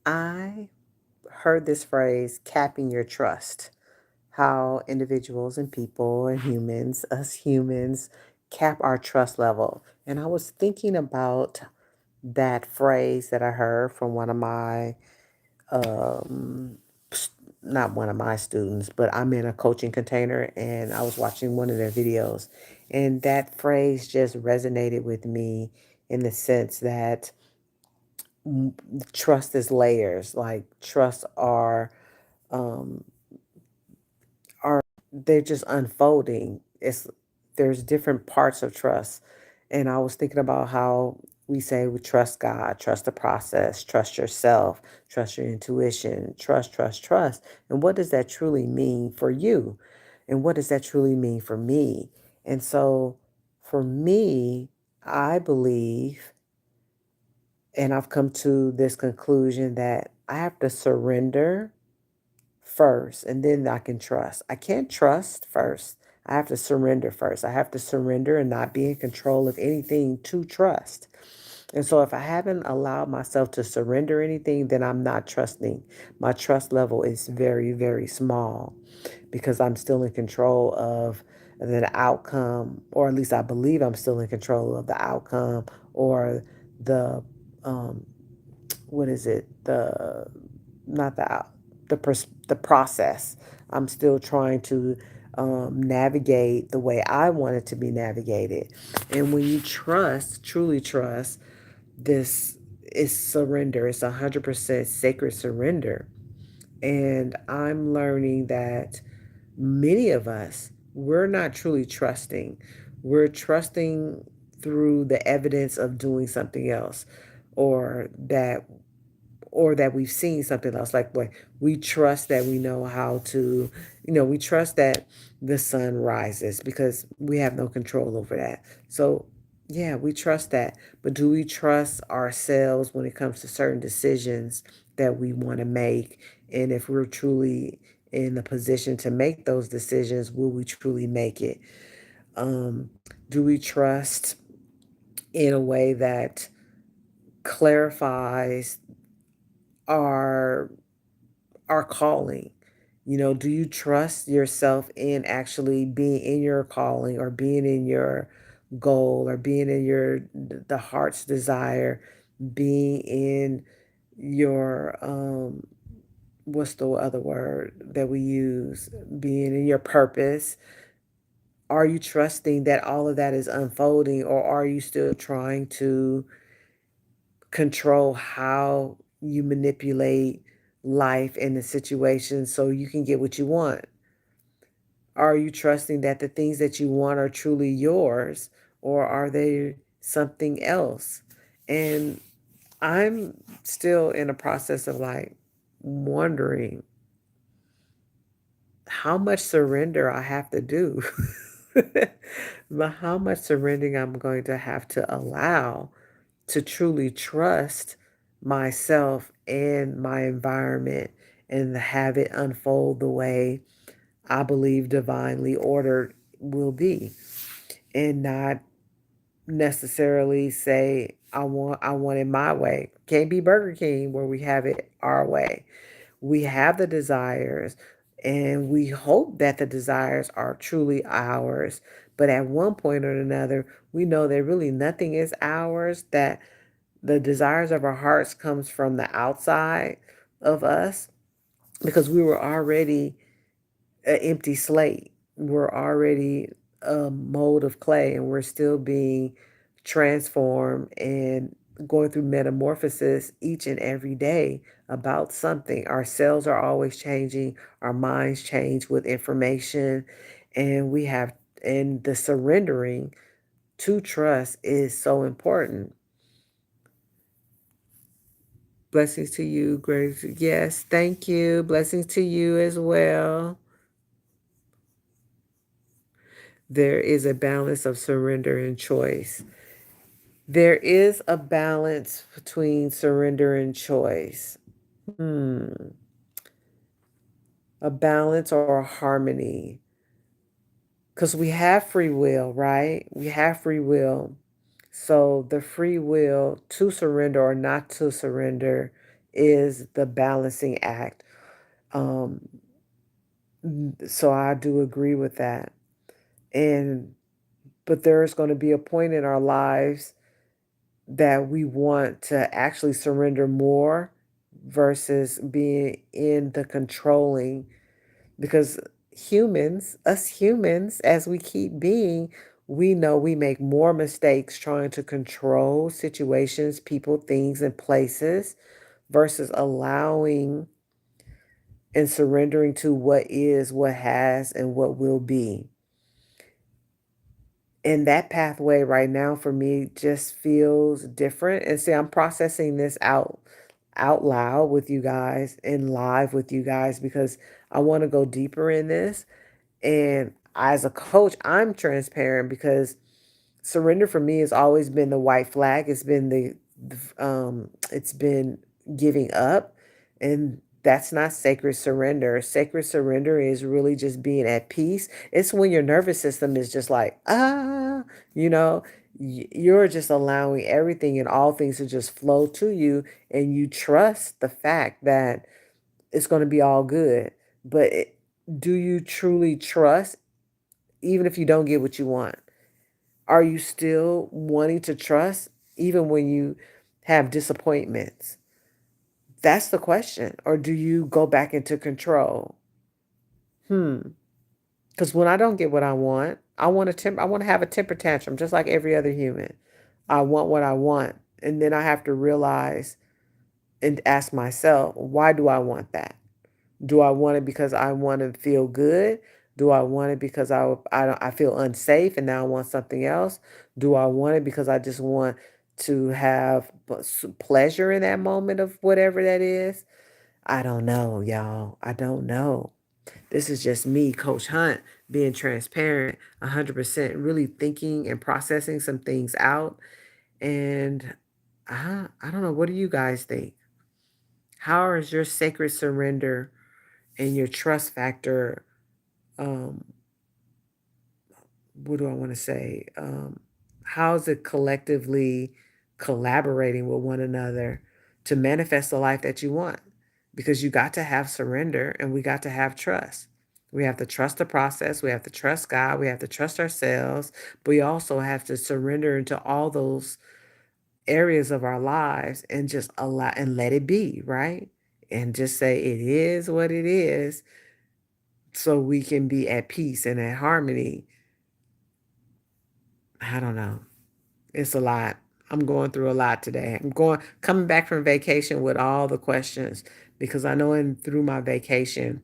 I heard this phrase, capping your trust, how individuals and people and humans, us humans, cap our trust level. And I was thinking about that phrase that I heard from one of my, um, s- not one of my students, but I'm in a coaching container and I was watching one of their videos. And that phrase just resonated with me in the sense that mm, trust is layers. Like trust um are they're just unfolding. There's different parts of trust. And I was thinking about how we say we trust God, trust the process, trust yourself, trust your intuition, trust. And what does that truly mean for you? And what does that truly mean for me? And so for me, I believe, and I've come to this conclusion that I have to surrender first and then I can trust. I can't trust first. I have to surrender first. I have to surrender and not be in control of anything to trust. And so if I haven't allowed myself to surrender anything, then I'm not trusting. My trust level is very, very small because I'm still in control of the outcome, or at least I believe I'm still in control of the outcome or the um, what is it? The not the out the process. I'm still trying to navigate the way I want it to be navigated. And when you trust, truly trust, this is surrender. It's 100% sacred surrender. And I'm learning that many of us, we're not truly trusting. We're trusting through the evidence of doing something else, or that we've seen something else. Like we trust that we know how to, we trust that the sun rises because we have no control over that. So yeah, we trust that. But do we trust ourselves when it comes to certain decisions that we want to make? And if we're truly in the position to make those decisions, will we truly make it? um, do we trust in a way that clarifies our calling? Do you trust yourself in actually being in your calling, or being in your goal, or being in the heart's desire, being in your what's the other word that we use, being in your purpose? Are you trusting that all of that is unfolding, or are you still trying to control how you manipulate life and the situation so you can get what you want? Are you trusting that the things that you want are truly yours, or are they something else? And I'm still in a process of like wondering how much surrender I have to do. But how much surrendering I'm going to have to allow to truly trust myself and my environment, and have it unfold the way I believe divinely ordered will be, and not necessarily say I want it my way. Can't be Burger King where we have it our way. We have the desires, and we hope that the desires are truly ours. But at one point or another, we know that really nothing is ours, that the desires of our hearts comes from the outside of us, because we were already an empty slate. We're already a mold of clay, and we're still being transformed and going through metamorphosis each and every day about something. Our cells are always changing, our minds change with information, and and the surrendering to trust is so important. Blessings to you, Grace. Yes, thank you. Blessings to you as well. There is a balance of surrender and choice. There is a balance between surrender and choice. Hmm. A balance or a harmony. Because we have free will, right? We have free will. So the free will to surrender or not to surrender is the balancing act. Um, so I do agree with that. And but there's going to be a point in our lives that we want to actually surrender more versus being in the controlling, because us humans, as we keep being, we know we make more mistakes trying to control situations, people, things, and places versus allowing and surrendering to what is, what has, and what will be. And that pathway right now for me just feels different. And see, I'm processing this out loud with you guys and live with you guys because I want to go deeper in this. And as a coach, I'm transparent because surrender for me has always been the white flag. It's been it's been giving up, and that's not sacred surrender. Sacred surrender is really just being at peace. It's when your nervous system is just like, you know, you're just allowing everything and all things to just flow to you, and you trust the fact that it's going to be all good. But do you truly trust, even if you don't get what you want? Are you still wanting to trust even when you have disappointments? That's the question. Or do you go back into control? Hmm. Because when I don't get what I want, I want to have a temper tantrum just like every other human. I want what I want. And then I have to realize and ask myself, why do I want that? Do I want it because I want to feel good? Do I want it because I feel unsafe and now I want something else? Do I want it because I just want to have pleasure in that moment of whatever that is? I don't know, y'all. I don't know. This is just me, Coach Hunt, being transparent, 100%, really thinking and processing some things out. And I don't know. What do you guys think? How is your sacred surrender and your trust factor, um, what do I want to say? How's it collectively collaborating with one another to manifest the life that you want? Because you got to have surrender and we got to have trust. We have to trust the process. We have to trust God. We have to trust ourselves. But we also have to surrender into all those areas of our lives and just allow and let it be, right? And just say it is what it is so we can be at peace and at harmony. I don't know. It's a lot. I'm going through a lot today. Coming back from vacation with all the questions because I know in through my vacation,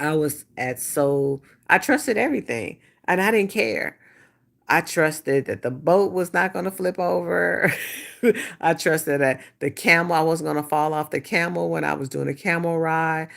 I was at so, I trusted everything and I didn't care. I trusted that the boat was not going to flip over. I trusted that the camel, I wasn't going to fall off the camel when I was doing a camel ride.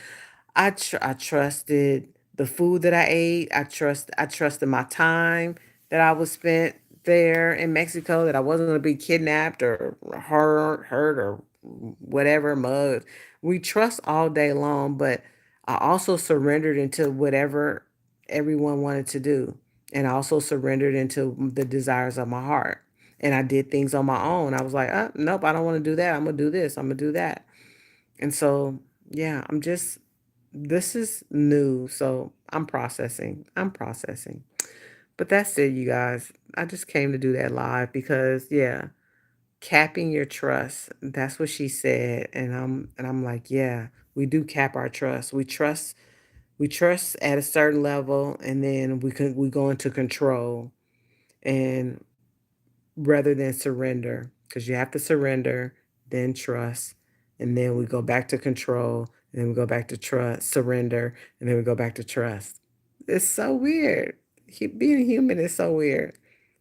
I trusted the food that I ate. I trusted my time that I was spent there in Mexico, that I wasn't going to be kidnapped or hurt or whatever, mugged. We trust all day long, but I also surrendered into whatever everyone wanted to do. And I also surrendered into the desires of my heart. And I did things on my own. I was like, nope, I don't want to do that. I'm going to do this. I'm going to do that. And so, yeah, this is new. So I'm processing. I'm processing. But that's it, you guys. I just came to do that live because, yeah, capping your trust. That's what she said. And I'm like, yeah, we do cap our trust. We trust at a certain level and then we go into control and rather than surrender, because you have to surrender, then trust, and then we go back to control, and then we go back to trust, surrender, and then we go back to trust. It's so weird. Being human is so weird.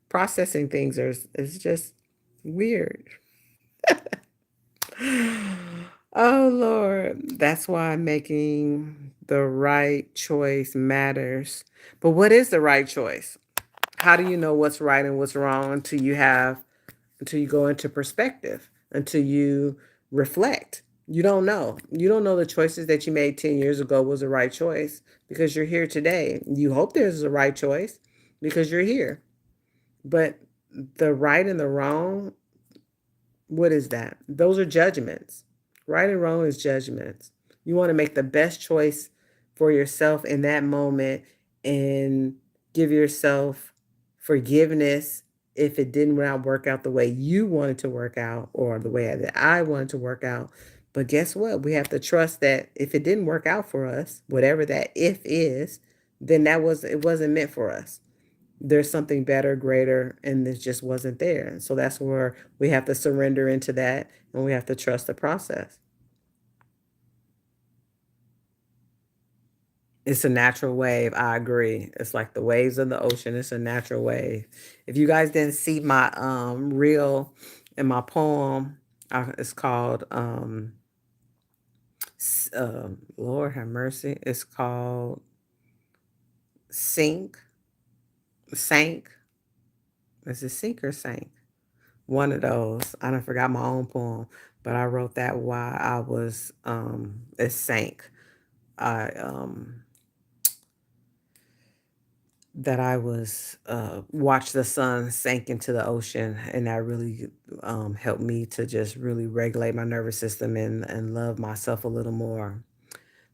Processing things is just weird. Oh Lord, that's why making the right choice matters. But what is the right choice? How do you know what's right and what's wrong until you go into perspective, until you reflect? You don't know. You don't know the choices that you made 10 years ago was the right choice because you're here today. You hope there's a right choice because you're here. But the right and the wrong, what is that? Those are judgments, Right and wrong is judgments. You want to make the best choice for yourself in that moment and give yourself forgiveness if it didn't not work out the way you wanted to work out or the way that I wanted to work out. But guess what? We have to trust that if it didn't work out for us, whatever that if is, then it wasn't meant for us. There's something better, greater, and it just wasn't there. So that's where we have to surrender into that and we have to trust the process. It's a natural wave. I agree. It's like the waves of the ocean. It's a natural wave. If you guys didn't see my reel and my poem, it's called Lord have mercy. It's called Sink, Sank. Is it Sink or Sank? One of those. I don't forgot my own poem, but I wrote that while I was it sank. I that I was watched the sun sink into the ocean, and that really helped me to just really regulate my nervous system and love myself a little more.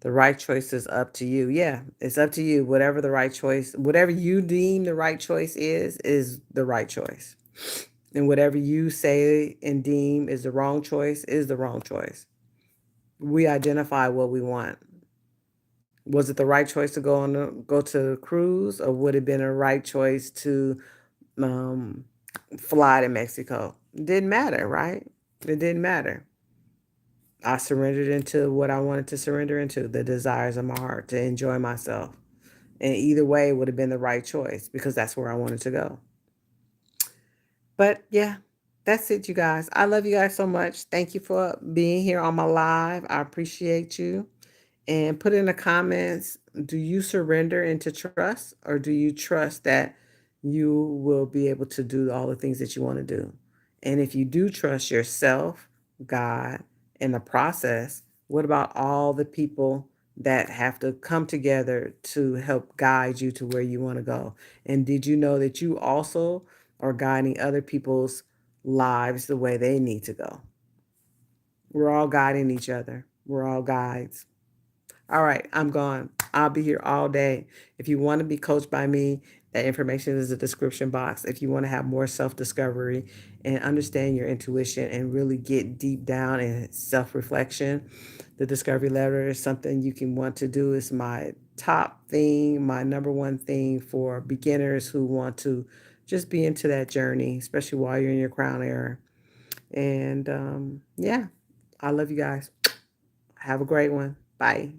The right choice is up to you. Yeah, it's up to you. Whatever the right choice, whatever you deem the right choice is the right choice. And whatever you say and deem is the wrong choice is the wrong choice. We identify what we want. Was it the right choice to go to a cruise, or would it have been a right choice to um, fly to Mexico? It didn't matter, right? It didn't matter. I surrendered into what I wanted to surrender into, the desires of my heart to enjoy myself. And either way would have been the right choice because that's where I wanted to go. But yeah, that's it, you guys. I love you guys so much. Thank you for being here on my live. I appreciate you. And put in the comments, do you surrender into trust or do you trust that you will be able to do all the things that you want to do? And if you do trust yourself, God, in the process, what about all the people that have to come together to help guide you to where you want to go? And did you know that you also are guiding other people's lives the way they need to go? We're all guiding each other. We're all guides. All right, I'm gone. I'll be here all day. If you want to be coached by me, that information is in the description box. If you want to have more self-discovery and understand your intuition and really get deep down in self-reflection, the discovery letter is something you can want to do. It's my top thing, my number one thing for beginners who want to just be into that journey, especially while you're in your crown era. And yeah, I love you guys. Have a great one. Bye.